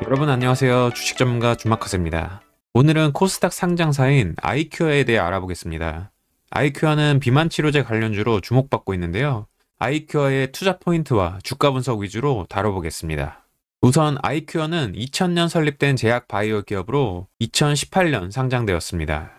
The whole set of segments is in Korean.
여러분 안녕하세요. 주식 전문가 주마카세입니다. 오늘은 코스닥 상장사인 아이큐어에 대해 알아보겠습니다. 아이큐어는 비만 치료제 관련주로 주목받고 있는데요. 아이큐어의 투자 포인트와 주가 분석 위주로 다뤄보겠습니다. 우선 아이큐어는 2000년 설립된 제약 바이오 기업으로 2018년 상장되었습니다.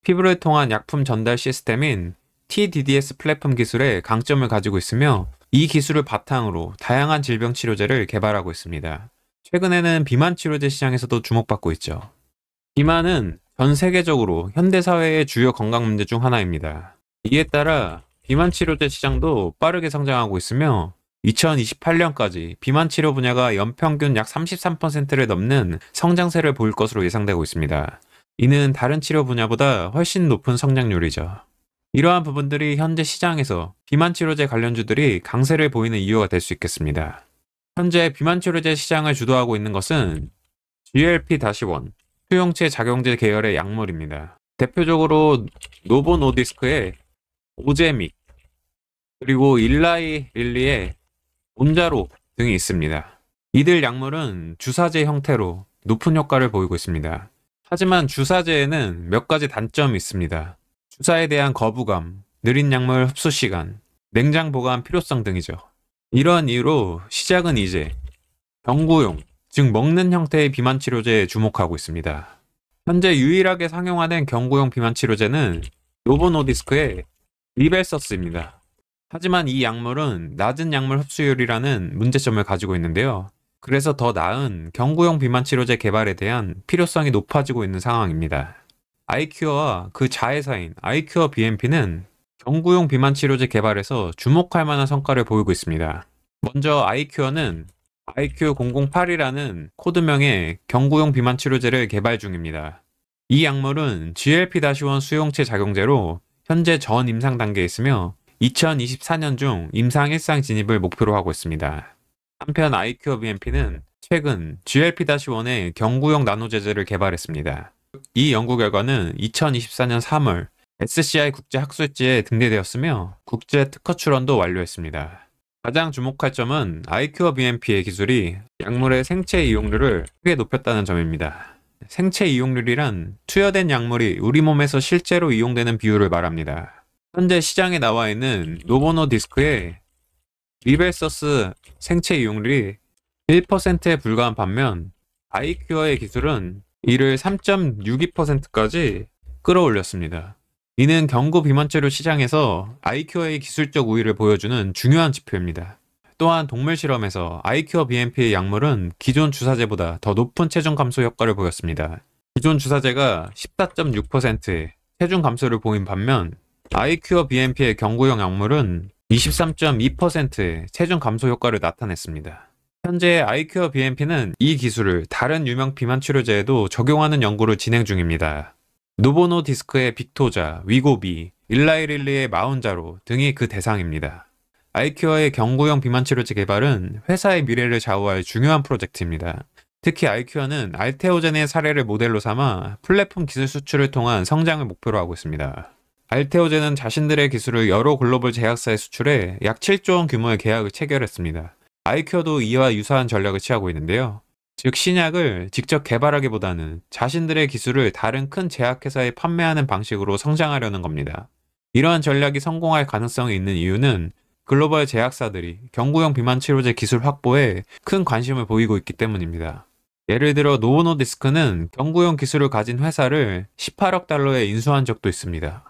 피부를 통한 약품 전달 시스템인 TDDS 플랫폼 기술에 강점을 가지고 있으며 이 기술을 바탕으로 다양한 질병 치료제를 개발하고 있습니다. 최근에는 비만 치료제 시장에서도 주목받고 있죠. 비만은 전 세계적으로 현대사회의 주요 건강 문제 중 하나입니다. 이에 따라 비만 치료제 시장도 빠르게 성장하고 있으며 2028년까지 비만 치료 분야가 연평균 약 33%를 넘는 성장세를 보일 것으로 예상되고 있습니다. 이는 다른 치료 분야보다 훨씬 높은 성장률이죠. 이러한 부분들이 현재 시장에서 비만 치료제 관련주들이 강세를 보이는 이유가 될 수 있겠습니다. 현재 비만 치료제 시장을 주도하고 있는 것은 GLP-1 수용체 작용제 계열의 약물입니다. 대표적으로 노보 노디스크의 오제믹, 그리고 일라이 릴리의 몬자로 등이 있습니다. 이들 약물은 주사제 형태로 높은 효과를 보이고 있습니다. 하지만 주사제에는 몇 가지 단점이 있습니다. 주사에 대한 거부감, 느린 약물 흡수 시간, 냉장 보관 필요성 등이죠. 이러한 이유로 시작은 이제 경구용, 즉 먹는 형태의 비만 치료제에 주목하고 있습니다. 현재 유일하게 상용화된 경구용 비만 치료제는 노보 노디스크의 리벨서스입니다. 하지만 이 약물은 낮은 약물 흡수율이라는 문제점을 가지고 있는데요. 그래서 더 나은 경구용 비만 치료제 개발에 대한 필요성이 높아지고 있는 상황입니다. 아이큐어와 그 자회사인 아이큐어 BMP는 경구용 비만 치료제 개발에서 주목할 만한 성과를 보이고 있습니다. 먼저 아이큐어는 IQ008이라는 코드명의 경구용 비만 치료제를 개발 중입니다. 이 약물은 GLP-1 수용체 작용제로 현재 전 임상 단계에 있으며 2024년 중 임상 일상 진입을 목표로 하고 있습니다. 한편 아이큐어 BMP는 최근 GLP-1의 경구용 나노제제를 개발했습니다. 이 연구 결과는 2024년 3월 SCI 국제학술지에 등재되었으며 국제 특허 출원도 완료했습니다. 가장 주목할 점은 아이큐어 BMP의 기술이 약물의 생체 이용률을 크게 높였다는 점입니다. 생체 이용률이란 투여된 약물이 우리 몸에서 실제로 이용되는 비율을 말합니다. 현재 시장에 나와 있는 노보노디스크의 리벨서스 생체 이용률이 1%에 불과한 반면 아이큐어의 기술은 이를 3.62%까지 끌어올렸습니다. 이는 경구 비만치료 시장에서 아이큐어의 기술적 우위를 보여주는 중요한 지표입니다. 또한 동물 실험에서 아이큐어 BMP의 약물은 기존 주사제보다 더 높은 체중 감소 효과를 보였습니다. 기존 주사제가 14.6%의 체중 감소를 보인 반면 아이큐어 BMP의 경구용 약물은 23.2%의 체중 감소 효과를 나타냈습니다. 현재 아이큐어 BMP는 이 기술을 다른 유명 비만 치료제에도 적용하는 연구를 진행 중입니다. 노보노디스크의 빅토자, 위고비, 일라이릴리의 마운자로 등이 그 대상입니다. 아이큐어의 경구용 비만 치료제 개발은 회사의 미래를 좌우할 중요한 프로젝트입니다. 특히 아이큐어는 알테오젠의 사례를 모델로 삼아 플랫폼 기술 수출을 통한 성장을 목표로 하고 있습니다. 알테오젠은 자신들의 기술을 여러 글로벌 제약사에 수출해 약 7조 원 규모의 계약을 체결했습니다. 아이큐어도 이와 유사한 전략을 취하고 있는데요. 즉 신약을 직접 개발하기보다는 자신들의 기술을 다른 큰 제약회사에 판매하는 방식으로 성장하려는 겁니다. 이러한 전략이 성공할 가능성이 있는 이유는 글로벌 제약사들이 경구용 비만 치료제 기술 확보에 큰 관심을 보이고 있기 때문입니다. 예를 들어 노보노디스크는 경구용 기술을 가진 회사를 18억 달러에 인수한 적도 있습니다.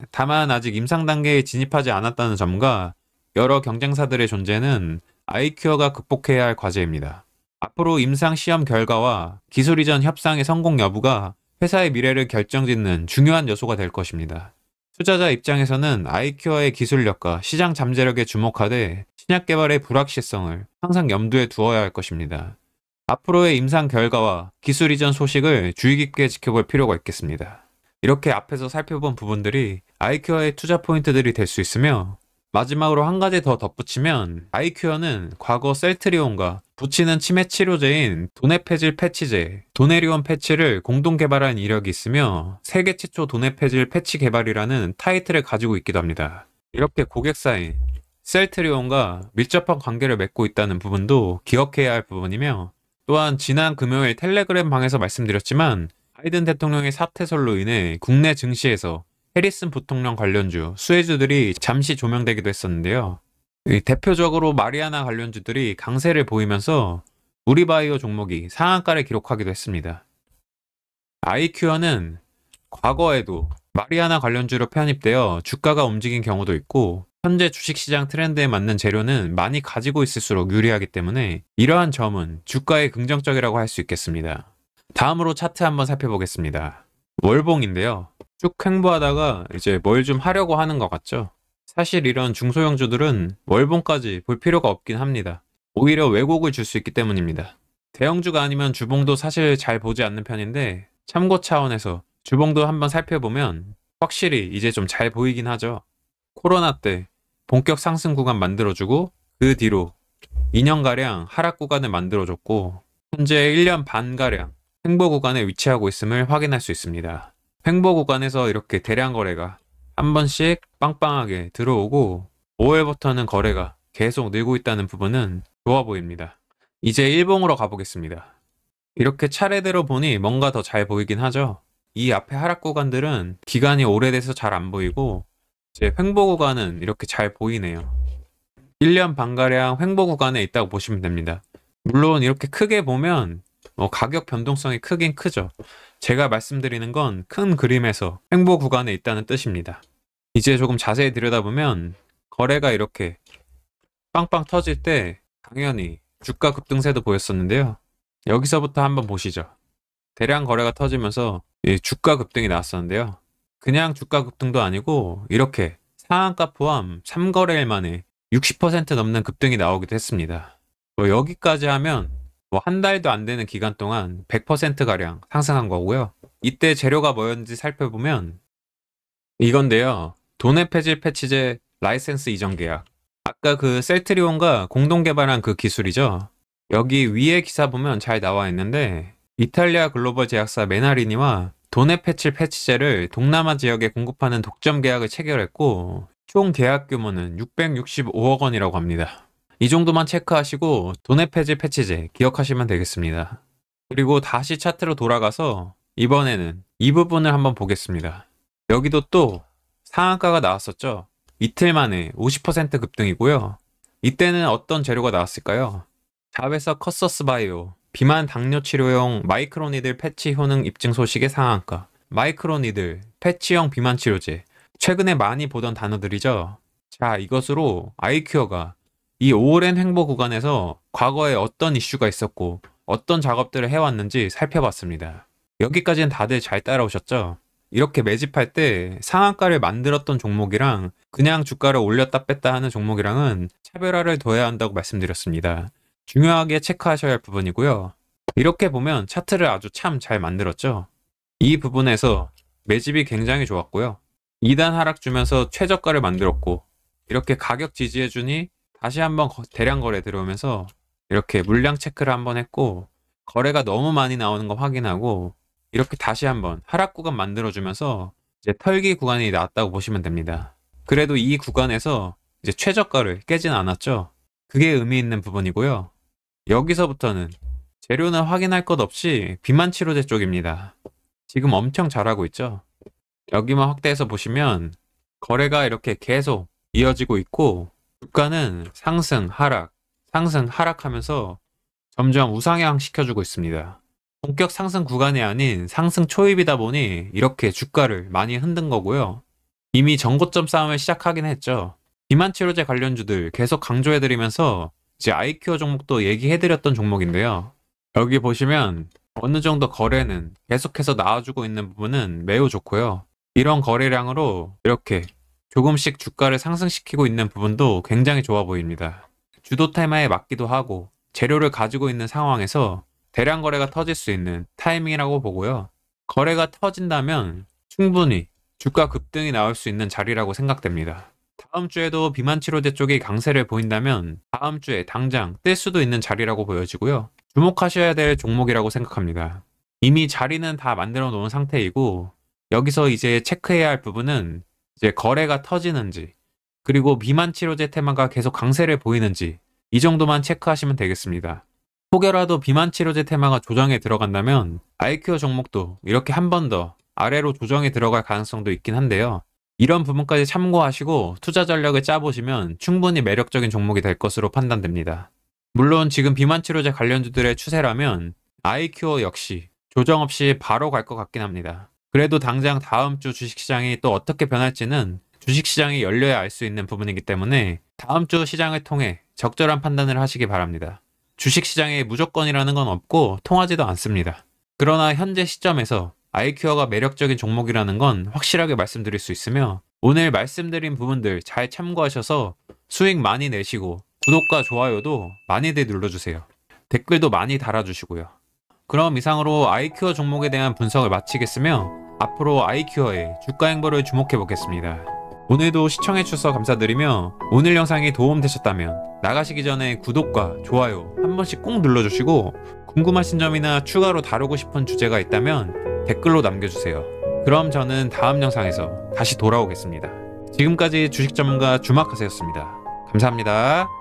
다만 아직 임상 단계에 진입하지 않았다는 점과 여러 경쟁사들의 존재는 아이큐어가 극복해야 할 과제입니다. 앞으로 임상 시험 결과와 기술 이전 협상의 성공 여부가 회사의 미래를 결정짓는 중요한 요소가 될 것입니다. 투자자 입장에서는 아이큐어의 기술력과 시장 잠재력에 주목하되 신약 개발의 불확실성을 항상 염두에 두어야 할 것입니다. 앞으로의 임상 결과와 기술 이전 소식을 주의 깊게 지켜볼 필요가 있겠습니다. 이렇게 앞에서 살펴본 부분들이 아이큐어의 투자 포인트들이 될 수 있으며 마지막으로 한 가지 더 덧붙이면 아이큐어는 과거 셀트리온과 붙이는 치매 치료제인 도네페질 패치제, 도네리온 패치를 공동 개발한 이력이 있으며 세계 최초 도네페질 패치 개발이라는 타이틀을 가지고 있기도 합니다. 이렇게 고객사인 셀트리온과 밀접한 관계를 맺고 있다는 부분도 기억해야 할 부분이며 또한 지난 금요일 텔레그램 방에서 말씀드렸지만 바이든 대통령의 사퇴설로 인해 국내 증시에서 해리슨 부통령 관련주, 수혜주들이 잠시 조명되기도 했었는데요. 대표적으로 마리아나 관련주들이 강세를 보이면서 우리바이오 종목이 상한가를 기록하기도 했습니다. 아이큐어는 과거에도 마리아나 관련주로 편입되어 주가가 움직인 경우도 있고 현재 주식시장 트렌드에 맞는 재료는 많이 가지고 있을수록 유리하기 때문에 이러한 점은 주가에 긍정적이라고 할 수 있겠습니다. 다음으로 차트 한번 살펴보겠습니다. 월봉인데요. 쭉 횡보하다가 이제 뭘 좀 하려고 하는 것 같죠? 사실 이런 중소형주들은 월봉까지 볼 필요가 없긴 합니다. 오히려 왜곡을 줄 수 있기 때문입니다. 대형주가 아니면 주봉도 사실 잘 보지 않는 편인데 참고 차원에서 주봉도 한번 살펴보면 확실히 이제 좀 잘 보이긴 하죠. 코로나 때 본격 상승 구간 만들어주고 그 뒤로 2년가량 하락 구간을 만들어줬고 현재 1년 반가량 횡보 구간에 위치하고 있음을 확인할 수 있습니다. 횡보 구간에서 이렇게 대량 거래가 한 번씩 빵빵하게 들어오고 5월부터는 거래가 계속 늘고 있다는 부분은 좋아 보입니다. 이제 일봉으로 가보겠습니다. 이렇게 차례대로 보니 뭔가 더 잘 보이긴 하죠. 이 앞에 하락 구간들은 기간이 오래돼서 잘 안 보이고 이제 횡보 구간은 이렇게 잘 보이네요. 1년 반가량 횡보 구간에 있다고 보시면 됩니다. 물론 이렇게 크게 보면 가격 변동성이 크긴 크죠. 제가 말씀드리는 건 큰 그림에서 횡보 구간에 있다는 뜻입니다. 이제 조금 자세히 들여다보면 거래가 이렇게 빵빵 터질 때 당연히 주가 급등세도 보였었는데요. 여기서부터 한번 보시죠. 대량 거래가 터지면서 주가 급등이 나왔었는데요. 그냥 주가 급등도 아니고 이렇게 상한가 포함 3거래일 만에 60% 넘는 급등이 나오기도 했습니다. 여기까지 하면 한 달도 안 되는 기간 동안 100%가량 상승한 거고요. 이때 재료가 뭐였는지 살펴보면 이건데요. 도내 폐질 패치제 라이센스 이전 계약. 아까 그 셀트리온과 공동 개발한 그 기술이죠. 여기 위에 기사 보면 잘 나와 있는데 이탈리아 글로벌 제약사 메나리니와 도내 패칠 패치제를 동남아 지역에 공급하는 독점 계약을 체결했고 총 계약 규모는 665억 원이라고 합니다. 이 정도만 체크하시고 도내 패질 패치제 기억하시면 되겠습니다. 그리고 다시 차트로 돌아가서 이번에는 이 부분을 한번 보겠습니다. 여기도 또 상한가가 나왔었죠. 이틀 만에 50% 급등이고요. 이때는 어떤 재료가 나왔을까요? 자회사 커서스 바이오 비만 당뇨 치료용 마이크로니들 패치 효능 입증 소식의 상한가. 마이크로니들 패치형 비만 치료제. 최근에 많이 보던 단어들이죠. 자, 이것으로 아이큐어가 이 오랜 횡보 구간에서 과거에 어떤 이슈가 있었고 어떤 작업들을 해왔는지 살펴봤습니다. 여기까지는 다들 잘 따라오셨죠? 이렇게 매집할 때 상한가를 만들었던 종목이랑 그냥 주가를 올렸다 뺐다 하는 종목이랑은 차별화를 둬야 한다고 말씀드렸습니다. 중요하게 체크하셔야 할 부분이고요. 이렇게 보면 차트를 아주 참 잘 만들었죠. 이 부분에서 매집이 굉장히 좋았고요. 2단 하락 주면서 최저가를 만들었고 이렇게 가격 지지해주니 다시 한번 대량 거래 들어오면서 이렇게 물량 체크를 한번 했고 거래가 너무 많이 나오는 거 확인하고 이렇게 다시 한번 하락 구간 만들어주면서 이제 털기 구간이 나왔다고 보시면 됩니다. 그래도 이 구간에서 이제 최저가를 깨진 않았죠. 그게 의미 있는 부분이고요. 여기서부터는 재료는 확인할 것 없이 비만 치료제 쪽입니다. 지금 엄청 잘하고 있죠. 여기만 확대해서 보시면 거래가 이렇게 계속 이어지고 있고 주가는 상승 하락하면서 점점 우상향 시켜주고 있습니다. 본격 상승 구간이 아닌 상승 초입이다 보니 이렇게 주가를 많이 흔든 거고요. 이미 전고점 싸움을 시작하긴 했죠. 비만 치료제 관련주들 계속 강조해드리면서 이제 아이큐어 종목도 얘기해드렸던 종목인데요. 여기 보시면 어느 정도 거래는 계속해서 나와주고 있는 부분은 매우 좋고요. 이런 거래량으로 이렇게 조금씩 주가를 상승시키고 있는 부분도 굉장히 좋아 보입니다. 주도 테마에 맞기도 하고 재료를 가지고 있는 상황에서 대량 거래가 터질 수 있는 타이밍이라고 보고요. 거래가 터진다면 충분히 주가 급등이 나올 수 있는 자리라고 생각됩니다. 다음 주에도 비만 치료제 쪽이 강세를 보인다면 다음 주에 당장 뜰 수도 있는 자리라고 보여지고요. 주목하셔야 될 종목이라고 생각합니다. 이미 자리는 다 만들어 놓은 상태이고 여기서 이제 체크해야 할 부분은 이제 거래가 터지는지 그리고 비만 치료제 테마가 계속 강세를 보이는지 이 정도만 체크하시면 되겠습니다. 혹여라도 비만 치료제 테마가 조정에 들어간다면 아이큐어 종목도 이렇게 한 번 더 아래로 조정에 들어갈 가능성도 있긴 한데요. 이런 부분까지 참고하시고 투자 전략을 짜보시면 충분히 매력적인 종목이 될 것으로 판단됩니다. 물론 지금 비만 치료제 관련주들의 추세라면 아이큐어 역시 조정 없이 바로 갈 것 같긴 합니다. 그래도 당장 다음 주 주식시장이 또 어떻게 변할지는 주식시장이 열려야 알 수 있는 부분이기 때문에 다음 주 시장을 통해 적절한 판단을 하시기 바랍니다. 주식시장에 무조건이라는 건 없고 통하지도 않습니다. 그러나 현재 시점에서 아이큐어가 매력적인 종목이라는 건 확실하게 말씀드릴 수 있으며 오늘 말씀드린 부분들 잘 참고하셔서 수익 많이 내시고 구독과 좋아요도 많이들 눌러주세요. 댓글도 많이 달아주시고요. 그럼 이상으로 아이큐어 종목에 대한 분석을 마치겠으며 앞으로 아이큐어의 주가 행보를 주목해 보겠습니다. 오늘도 시청해주셔서 감사드리며 오늘 영상이 도움되셨다면 나가시기 전에 구독과 좋아요 한 번씩 꼭 눌러주시고 궁금하신 점이나 추가로 다루고 싶은 주제가 있다면 댓글로 남겨주세요. 그럼 저는 다음 영상에서 다시 돌아오겠습니다. 지금까지 주식전문가 주마카세였습니다. 감사합니다.